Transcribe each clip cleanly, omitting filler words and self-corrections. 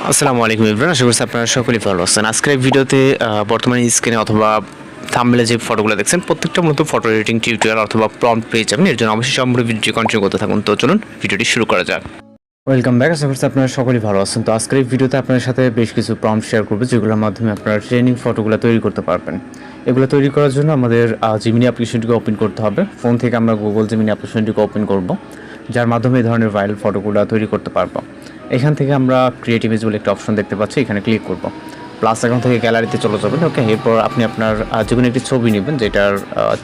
আসসালামু আলাইকুম এভরিওয়ান, আশা করছি আপনারা সকলেই ভালো আছেন। আজকের এই ভিডিওতে বর্তমানে স্ক্রিনে অথবা থাম্বনেলে যে ফটোগুলো দেখছেন প্রত্যেকটা মূলত ফটো এডিটিং টিউটোরিয়াল অথবা প্রম্পট পেয়ে যাবেন। এর জন্য অবশ্যই সম্পূর্ণ ভিডিওটি কন্টিনিউ করতে থাকুন। তো চলুন ভিডিওটি শুরু করা যাক। ওয়েলকাম ব্যাক, আশা করছি আপনারা সকলেই ভালো আছেন। তো আজকের এই ভিডিওতে আপনার সাথে বেশ কিছু প্রম্পট শেয়ার করবো যেগুলোর মাধ্যমে আপনারা ট্রেনিং ফটোগুলো তৈরি করতে পারবেন। এগুলো তৈরি করার জন্য আমাদের জিমিনি অ্যাপ্লিকেশনটিকে ওপেন করতে হবে। ফোন থেকে আমরা গুগল জিমিনি অ্যাপ্লিকেশনটিকে ওপেন করব, যার মাধ্যমে এই ধরনের ভাইরাল ফটোগুলো তৈরি করতে পারবো। এখান থেকে আমরা ক্রিয়েট ইমেজ বলে একটা অপশন দেখতে পাচ্ছি, এখানে ক্লিক করব। প্লাস এখন থেকে গ্যালারিতে চলে যাবেন। ওকে, এরপর আপনি আপনার যে কোনো একটি ছবি নেবেন যেটার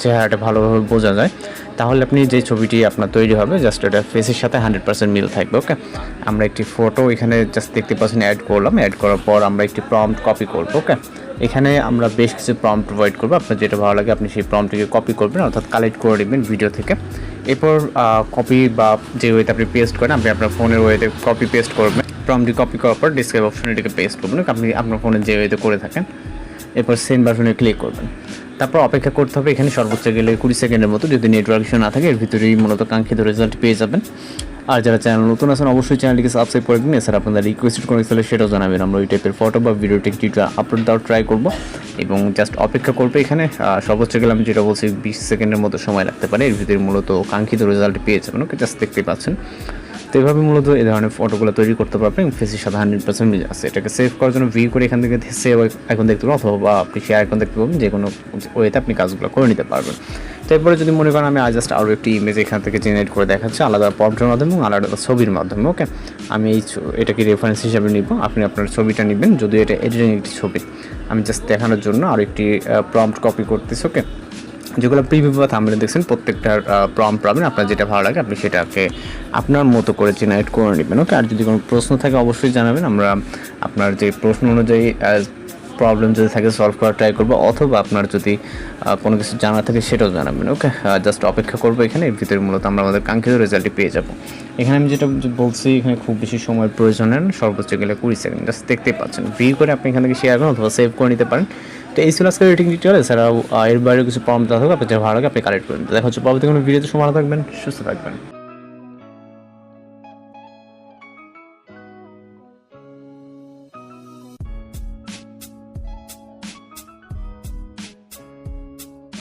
চেহারাটা ভালোভাবে বোঝা যায়। তাহলে আপনি যে ছবিটি আপনার তৈরি হবে জাস্ট এটা ফেসের সাথে 100% মিল থাকবে। ওকে, আমরা একটি ফটো এখানে জাস্ট দেখতে পাচ্ছেন অ্যাড করলাম। অ্যাড করার পর আমরা একটি প্রম্পট কপি করব। ওকে, এখানে আমরা বেশ কিছু প্রম্পট প্রোভাইড করবো। আপনার যেটা ভালো লাগে আপনি সেই প্রম্পটটিকে কপি করবেন, অর্থাৎ কালেক্ট করে নেবেন ভিডিও থেকে। এরপর কপি বা যে ওয়েতে আপনি পেস্ট করেন, আপনি আপনার ফোনের ওয়েতে কপি পেস্ট করবেন। প্রম্পটটি কপি করার পর ডিসক্রাইব অপশনে এটাকে পেস্ট করবেন, আপনি আপনার ফোনে যে ওয়েতে করে থাকেন। এরপর সেন্ড বাটনে ক্লিক করবেন। তারপর অপেক্ষা করতে হবে এখানে সর্বোচ্চ গেলে 20 সেকেন্ডের মতো। যদি নেটওয়ার্ক ইস্যু না থাকে এর ভিতরেই মূলত কাঙ্ক্ষিত রেজাল্ট পেয়ে যাবেন। আর যারা চ্যানেল নতুন আছেন অবশ্যই চ্যানেলটিকে সাবস্ক্রাইব করে দিন। এছাড়া আপনাদের রিকোয়েস্ট কোনো কিছু সেটাও জানাবেন, আমরা ওই টাইপের ফটো বা ভিডিও টিউটোরিয়াল আপলোড দেওয়ার ট্রাই করবো। এবং জাস্ট অপেক্ষা করবে এখানে সর্বোচ্চ গেলে আমি যেটা বলছি 20 সেকেন্ডের মতো সময় লাগতে পারে। এর ভিতরে মূলত কাঙ্ক্ষিত রেজাল্ট পেয়ে যাবেন। ওকে, জাস্ট দেখতেই পাচ্ছেন। তো এইভাবে মূলত এই ধরনের ফটোগুলো তৈরি করতে পারবেন। ফেসের সাথে 100% মিলে আছে। এটাকে সেভ করার জন্য ভিউ করে এখান থেকে সেভ এখন দেখতে পাবেন, অথবা আপনি শেয়ার এখন দেখতে পাবেন। যে কোনো ওয়েতে আপনি কাজগুলো করে নিতে পারবেন। তো এরপরে যদি মনে করেন আমি জাস্ট আরও একটি ইমেজ এখান থেকে জেনারেট করে দেখাচ্ছি আলাদা প্রম্পটের মাধ্যমে এবং আলাদা ছবির মাধ্যমে। ওকে, আমি এটাকে রেফারেন্স হিসাবে নিব। আপনি আপনার ছবিটা নেবেন, যদিও এটা এডিটিং একটি ছবি। আমি জাস্ট দেখানোর জন্য আরও একটি প্রম্পট কপি করতেছি। ওকে, যেগুলো প্রিভিউ বা থাম্বনেলে দেখছেন প্রত্যেকটার প্রম্পট পাবেন। আপনার যেটা ভালো লাগে আপনি সেটাকে আপনার মতো করে জেনারেট করে নেবেন। ওকে, আর যদি কোনো প্রশ্ন থাকে অবশ্যই জানাবেন, আমরা আপনার যে প্রশ্ন অনুযায়ী প্রবলেম যদি থাকে সলভ করার ট্রাই করবো, অথবা আপনার যদি কোনো কিছু জানা থাকে সেটাও জানাবেন। ওকে, জাস্ট অপেক্ষা করবো এখানে। এর ভিতরে মূলত আমরা আমাদের কাঙ্ক্ষিত রেজাল্টটি পেয়ে যাবো। এখানে আমি যেটা বলছি এখানে খুব বেশি সময়ের প্রয়োজন নেন, সর্বোচ্চ গেলে 20 সেকেন্ড। জাস্ট দেখতেই পাচ্ছেন, ভিউ করে আপনি এখান থেকে শেয়ার করেন অথবা সেভ করে নিতে পারেন। তো এই ছিল আজকের এডিটিং টিউটোরিয়াল। এছাড়াও এর বাইরে কিছু প্রম্পট থাকবে, আপনি যা ভালো লাগে আপনি কালেক্ট করেন। দেখা হচ্ছে পরবর্তী কোনো ভিডিওতে। সময় থাকবেন, সুস্থ থাকবেন।